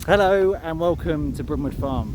Hello and welcome to Brunwood Farm.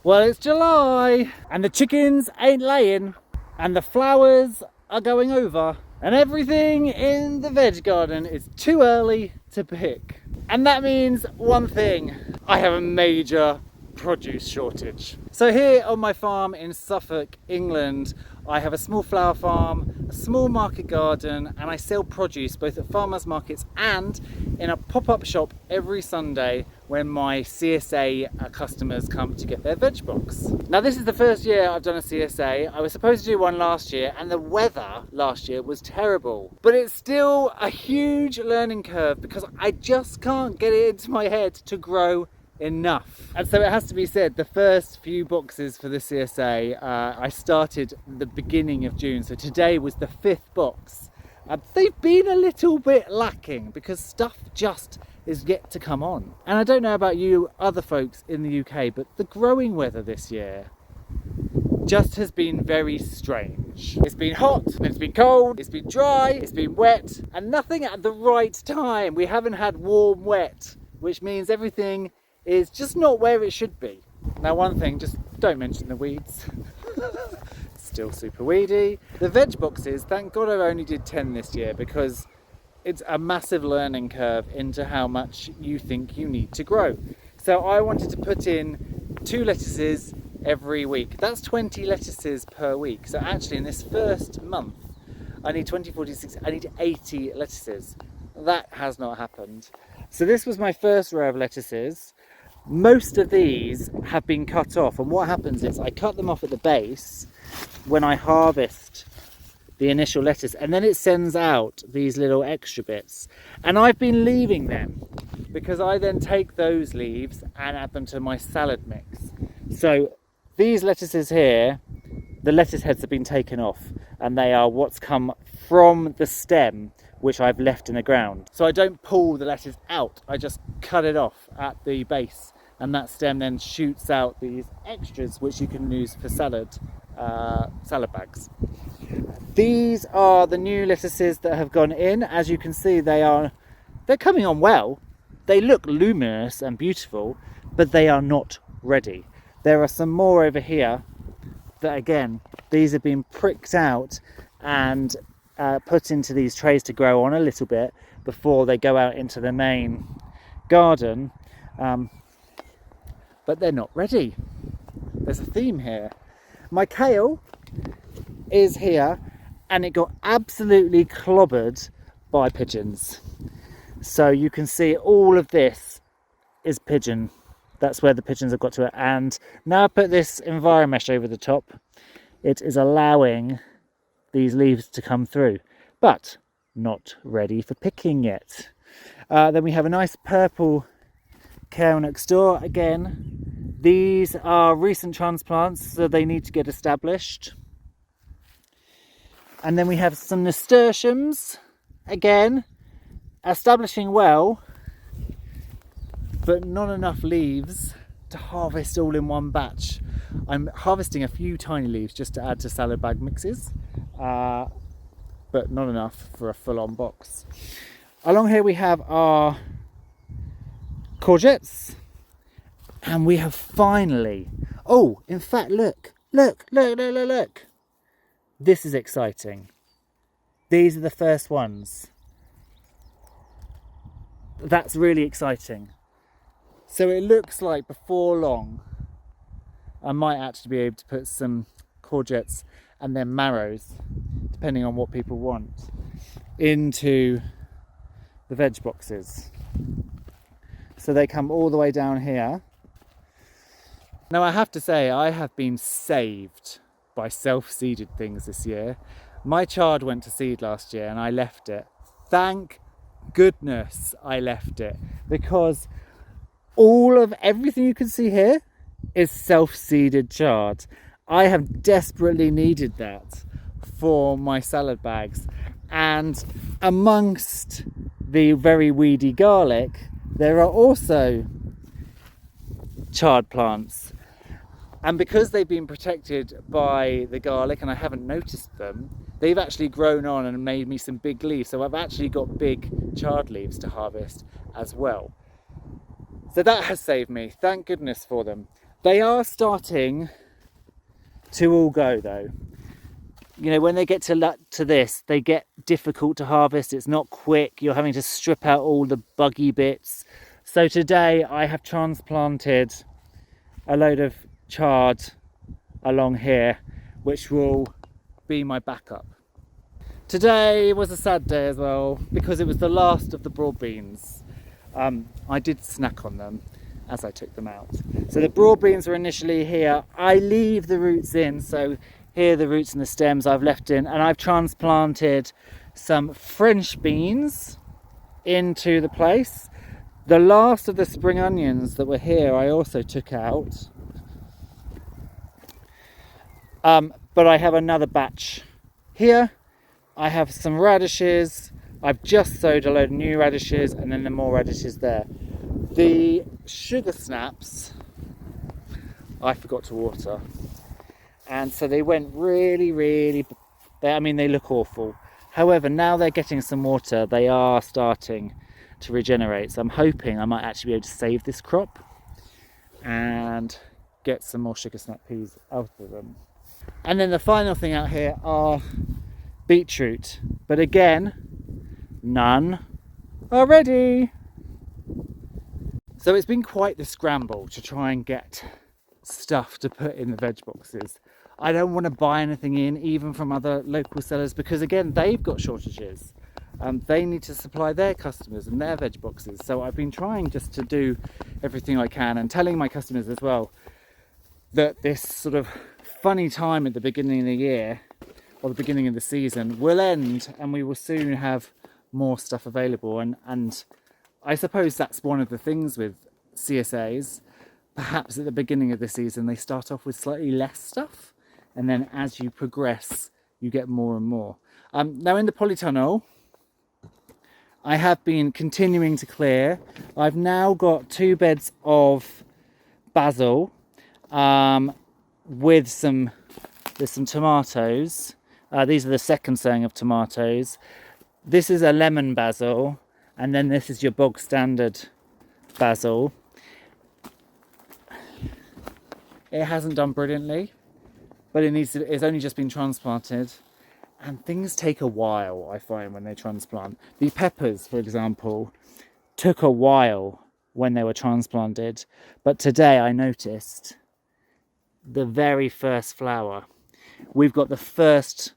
Well, it's July and the chickens ain't laying and the flowers are going over and everything in the veg garden is too early to pick. And that means one thing: I have a major produce shortage. So here on my farm in Suffolk, England, I have a small flower farm, a small market garden, and I sell produce both at farmers markets and in a pop-up shop every Sunday when my CSA customers come to get their veg box. Now this is the first year I've done a CSA. I was supposed to do one last year and the weather last year was terrible. But it's still a huge learning curve because I just can't get it into my head to grow enough. And so it has to be said, the first few boxes for the CSA, I started the beginning of June. So today was the 5th box. They've been a little bit lacking because stuff just is yet to come on. And I don't know about you other folks in the UK, but the growing weather this year just has been very strange. It's been hot, and it's been cold, it's been dry, it's been wet, and nothing at the right time. We haven't had warm wet, which means everything is just not where it should be. Now one thing, just don't mention the weeds. Still super weedy. The veg boxes, thank God I only did 10 this year because it's a massive learning curve into how much you think you need to grow. So I wanted to put in 2 lettuces every week. That's 20 lettuces per week. So actually in this first month, I need 20, 46, I need 80 lettuces. That has not happened. So this was my first row of lettuces. Most of these have been cut off, and what happens is I cut them off at the base when I harvest the initial lettuce, and then it sends out these little extra bits, and I've been leaving them because I then take those leaves and add them to my salad mix. So these lettuces here, the lettuce heads have been taken off and they are what's come from the stem which I've left in the ground. So I don't pull the lettuce out, I just cut it off at the base, and that stem then shoots out these extras which you can use for salad bags. These are the new lettuces that have gone in. As you can see, they're coming on well. They look luminous and beautiful, but they are not ready. There are some more over here that, again, these have been pricked out and put into these trays to grow on a little bit before they go out into the main garden, but they're not ready. There's a theme here. My kale is here and it got absolutely clobbered by pigeons. So you can see all of this is pigeon. That's where the pigeons have got to it. And now I put this enviromesh over the top, it is allowing these leaves to come through, but not ready for picking yet. Then we have a nice purple kale next door. Again, these are recent transplants, so they need to get established. And then we have some nasturtiums, again, establishing well, but not enough leaves to harvest all in one batch. I'm harvesting a few tiny leaves just to add to salad bag mixes, but not enough for a full-on box. Along here we have our courgettes, and we have finally, oh, in fact, look. This is exciting. These are the first ones. That's really exciting. So it looks like before long, I might actually be able to put some courgettes and then marrows, depending on what people want, into the veg boxes. So they come all the way down here. Now I have to say, I have been saved by self-seeded things this year. My chard went to seed last year and I left it. Thank goodness I left it, because all of everything you can see here is self-seeded chard. I have desperately needed that for my salad bags, and amongst the very weedy garlic there are also chard plants, and because they've been protected by the garlic and I haven't noticed them, they've actually grown on and made me some big leaves, so I've actually got big chard leaves to harvest as well. So that has saved me, thank goodness for them. They are starting to all go though. You know, when they get to this, they get difficult to harvest. It's not quick. You're having to strip out all the buggy bits. So today I have transplanted a load of chard along here, which will be my backup. Today was a sad day as well because it was the last of the broad beans. I did snack on them as I took them out. So the broad beans were initially here. I leave the roots in, so here are the roots and the stems I've left in, and I've transplanted some French beans into the place. The last of the spring onions that were here I also took out. But I have another batch here. I have some radishes. I've just sowed a load of new radishes, and then the more radishes there. The sugar snaps I forgot to water, and so they went really, I mean, they look awful. However, now they're getting some water, they are starting to regenerate. So I'm hoping I might actually be able to save this crop and get some more sugar snap peas out of them. And then the final thing out here are beetroot, but again, none are ready. So it's been quite the scramble to try and get stuff to put in the veg boxes. I don't want to buy anything in, even from other local sellers, because again, they've got shortages. They need to supply their customers and their veg boxes. So I've been trying just to do everything I can, and telling my customers as well that this sort of funny time at the beginning of the year or the beginning of the season will end, and we will soon have more stuff available. And I suppose that's one of the things with CSAs. Perhaps at the beginning of the season they start off with slightly less stuff, and then as you progress you get more and more. Now in the polytunnel I have been continuing to clear. I've now got 2 beds of basil with some tomatoes. These are the second sowing of tomatoes. This is a lemon basil, and then this is your bog standard basil. It hasn't done brilliantly, but it's only just been transplanted, and things take a while, I find, when they transplant. The peppers, for example, took a while when they were transplanted, but today I noticed the very first flower. We've got the first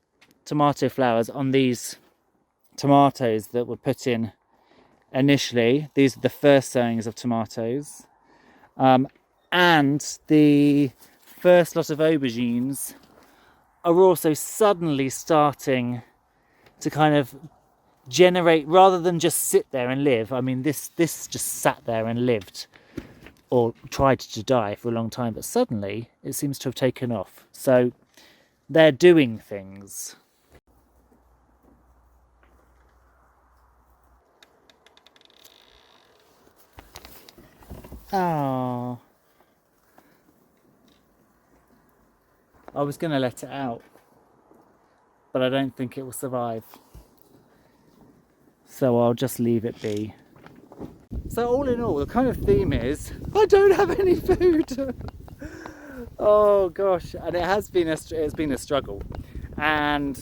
tomato flowers on these tomatoes that were put in initially. These are the first sowings of tomatoes. And the first lot of aubergines are also suddenly starting to kind of generate, rather than just sit there and live. I mean, this just sat there and lived, or tried to die for a long time, but suddenly it seems to have taken off. So they're doing things. Oh, I was going to let it out, but I don't think it will survive. So I'll just leave it be. So all in all, the kind of theme is, I don't have any food. Oh gosh, and it's been a struggle. And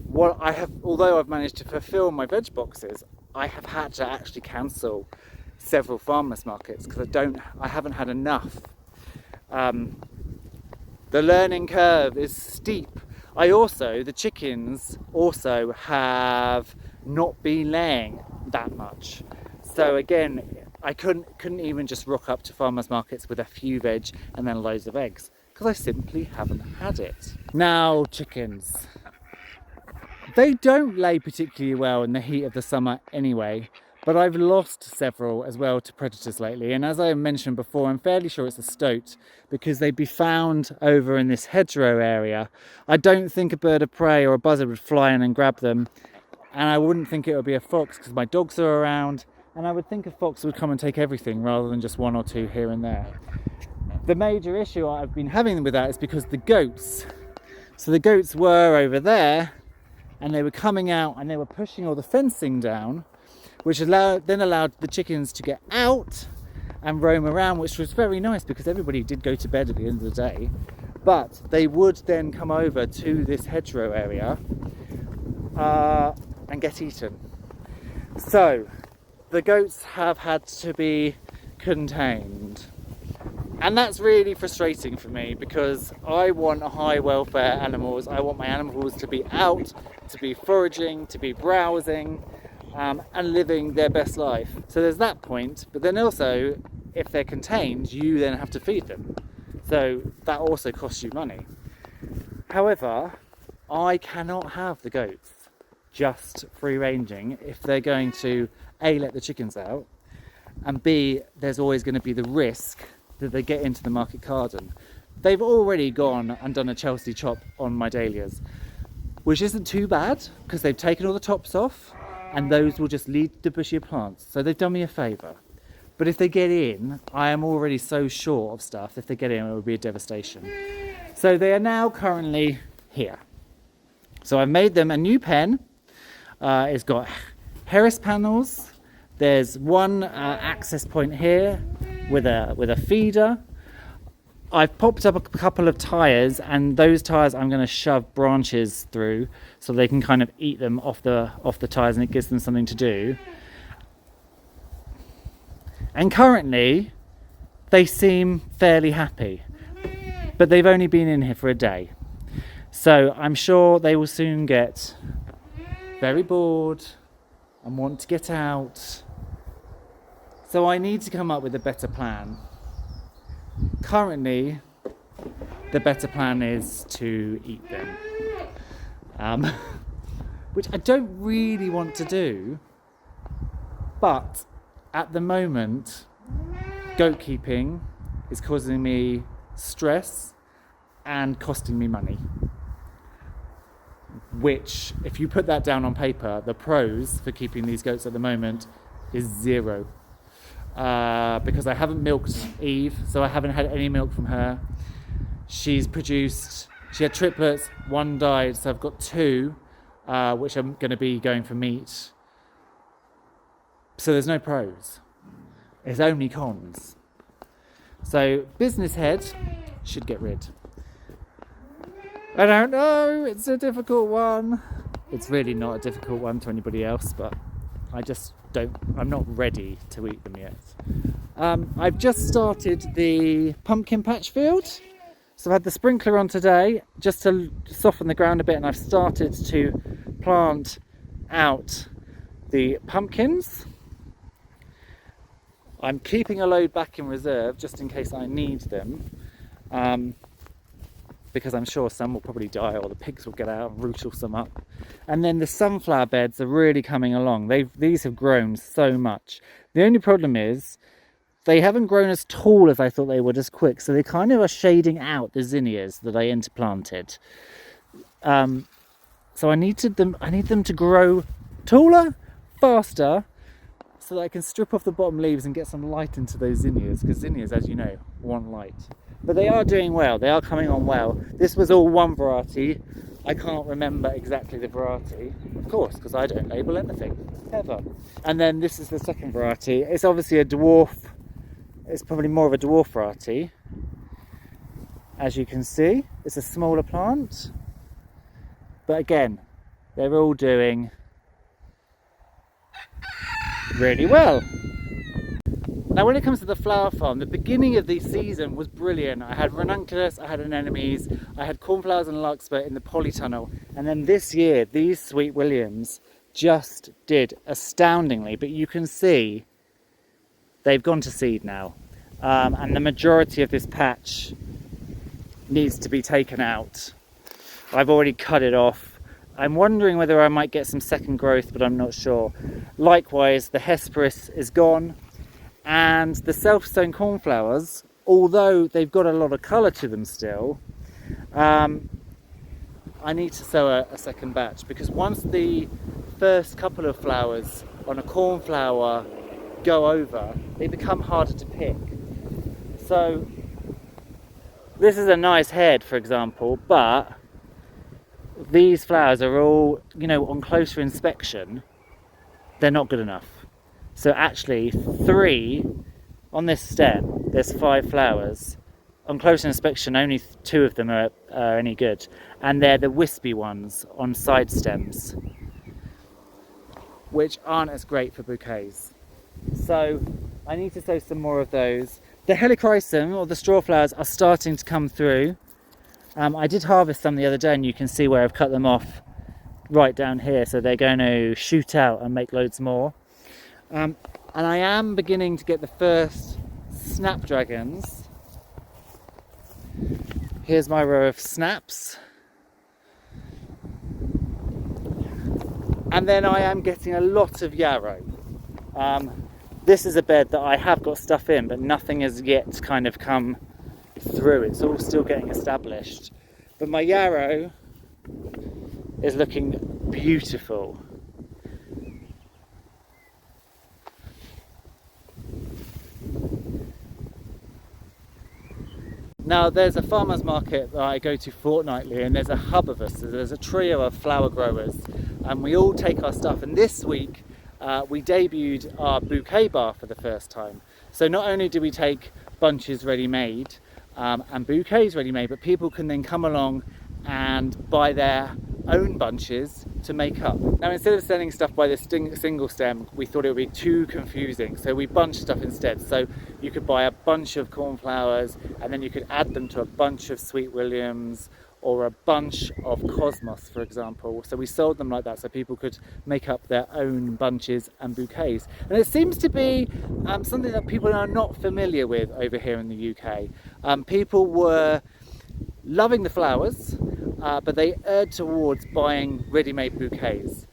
what I have, although I've managed to fulfill my veg boxes, I have had to actually cancel several farmers markets because I haven't had enough. The learning curve is steep. The chickens also have not been laying that much. So again, I couldn't even just rock up to farmers markets with a few veg and then loads of eggs, because I simply haven't had it. Now, chickens. They don't lay particularly well in the heat of the summer anyway, but I've lost several as well to predators lately, and as I mentioned before, I'm fairly sure it's a stoat because they'd be found over in this hedgerow area. I don't think a bird of prey or a buzzard would fly in and grab them, and I wouldn't think it would be a fox because my dogs are around, and I would think a fox would come and take everything rather than just 1 or 2 here and there. The major issue I've been having with that is because the goats. So the goats were over there, and they were coming out and they were pushing all the fencing down, which then allowed the chickens to get out, and roam around, which was very nice because everybody did go to bed at the end of the day. But they would then come over to this hedgerow area and get eaten. So the goats have had to be contained. And that's really frustrating for me because I want high welfare animals. I want my animals to be out, to be foraging, to be browsing, and living their best life. So there's that point, but then also, if they're contained, you then have to feed them. So that also costs you money. However, I cannot have the goats just free ranging if they're going to A, let the chickens out, and B, there's always going to be the risk that they get into the market garden. They've already gone and done a Chelsea chop on my dahlias, which isn't too bad because they've taken all the tops off and those will just lead to bushier plants. So they've done me a favour. But if they get in, I am already so short of stuff. If they get in, it would be a devastation. So they are now currently here. So I've made them a new pen. It's got Harris panels. There's one access point here with a feeder. I've popped up a couple of tyres, and those tyres I'm going to shove branches through so they can kind of eat them off the tyres, and it gives them something to do. And currently they seem fairly happy, but they've only been in here for a day, so I'm sure they will soon get very bored and want to get out. So I need to come up with a better plan. Currently, the better plan is to eat them, which I don't really want to do, but at the moment, goat keeping is causing me stress and costing me money, which, if you put that down on paper, the pros for keeping these goats at the moment is zero. Because I haven't milked Eve, so I haven't had any milk from her. She had triplets, one died, so I've got two, which I'm going to be going for meat. So there's no pros. It's only cons. So business head should get rid. I don't know, it's a difficult one. It's really not a difficult one to anybody else, but I'm not ready to eat them yet. I've just started the pumpkin patch field. So I've had the sprinkler on today just to soften the ground a bit, and I've started to plant out the pumpkins. I'm keeping a load back in reserve just in case I need them, because I'm sure some will probably die or the pigs will get out and root all some up. And then the sunflower beds are really coming along. These have grown so much. The only problem is they haven't grown as tall as I thought they would, as quick, so they kind of are shading out the zinnias that I interplanted. So I need them to grow taller, faster, so that I can strip off the bottom leaves and get some light into those zinnias, because zinnias, as you know, want light. But they are doing well, they are coming on well. This was all one variety. I can't remember exactly the variety, of course, because I don't label anything, ever. And then this is the second variety. It's obviously a dwarf, it's probably more of a dwarf variety. As you can see, it's a smaller plant. But again, they're all doing really well. Now when it comes to the flower farm, the beginning of the season was brilliant. I had ranunculus, I had anemones, I had cornflowers and larkspur in the polytunnel, and then this year these sweet williams just did astoundingly. But you can see they've gone to seed now, and the majority of this patch needs to be taken out. I've already cut it off. I'm wondering whether I might get some second growth, but I'm not sure. Likewise, the hesperus is gone. And the self-sown cornflowers, although they've got a lot of colour to them still, I need to sow a second batch, because once the first couple of flowers on a cornflower go over, they become harder to pick. So this is a nice head, for example, but these flowers are all, on closer inspection, they're not good enough. So actually 3 on this stem, there's 5 flowers. On close inspection, only 2 of them are any good, and they're the wispy ones on side stems, which aren't as great for bouquets. So I need to sow some more of those. The helichrysum, or the straw flowers, are starting to come through. I did harvest some the other day, and you can see where I've cut them off right down here, so they're going to shoot out and make loads more. And I am beginning to get the first snapdragons. Here's my row of snaps. And then I am getting a lot of yarrow. This is a bed that I have got stuff in, but nothing has yet kind of come through. It's all still getting established. But my yarrow is looking beautiful. Now there's a farmer's market that I go to fortnightly, and there's a hub of us. So there's a trio of flower growers, and we all take our stuff. And this week we debuted our Bouquet Bar for the first time. So not only do we take bunches ready-made and bouquets ready-made, but people can then come along and buy their own bunches to make up. Now instead of selling stuff by the single stem, we thought it would be too confusing, so we bunched stuff instead. So you could buy a bunch of cornflowers, and then you could add them to a bunch of sweet williams or a bunch of cosmos, for example. So we sold them like that, so people could make up their own bunches and bouquets. And it seems to be something that people are not familiar with over here in the UK. People were loving the flowers, but they erred towards buying ready-made bouquets.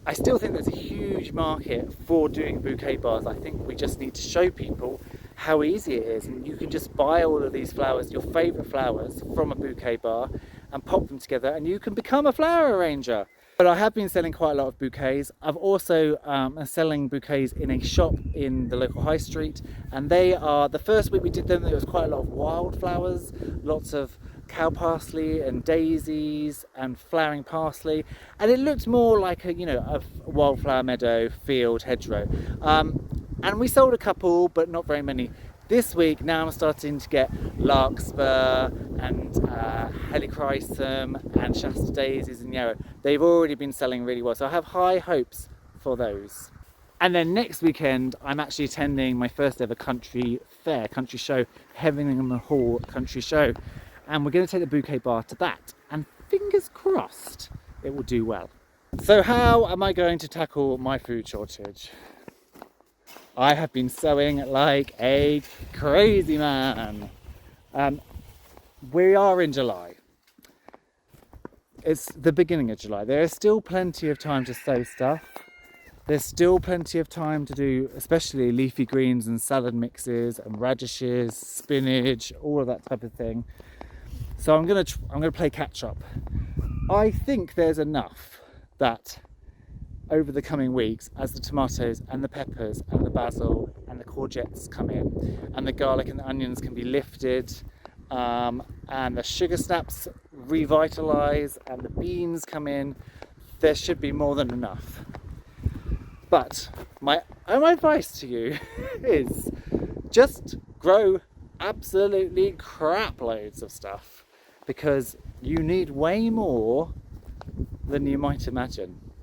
I still think there's a huge market for doing bouquet bars. I think we just need to show people how easy it is, and you can just buy all of these flowers, your favourite flowers, from a bouquet bar and pop them together, and you can become a flower arranger. But I have been selling quite a lot of bouquets. I've also selling bouquets in a shop in the local high street, and they are, the first week we did them, there was quite a lot of wildflowers, lots of cow parsley and daisies and flowering parsley, and it looked more like a wildflower meadow, field, hedgerow. And we sold a couple, but not very many. This week now I'm starting to get larkspur and helichrysum and Shasta daisies and yarrow. They've already been selling really well, so I have high hopes for those. And then next weekend I'm actually attending my first ever country show, Heavingham Hall Country Show, and we're going to take the Bouquet Bar to that, and fingers crossed it will do well. So how am I going to tackle my food shortage? I have been sowing like a crazy man. We are in July. It's the beginning of July. There is still plenty of time to sow stuff. There's still plenty of time to do, especially leafy greens and salad mixes and radishes, spinach, all of that type of thing. So I'm gonna play catch up. I think there's enough that over the coming weeks, as the tomatoes and the peppers and the basil and the courgettes come in, and the garlic and the onions can be lifted, and the sugar snaps revitalise and the beans come in, there should be more than enough. But my advice to you is just grow absolutely crap loads of stuff, because you need way more than you might imagine.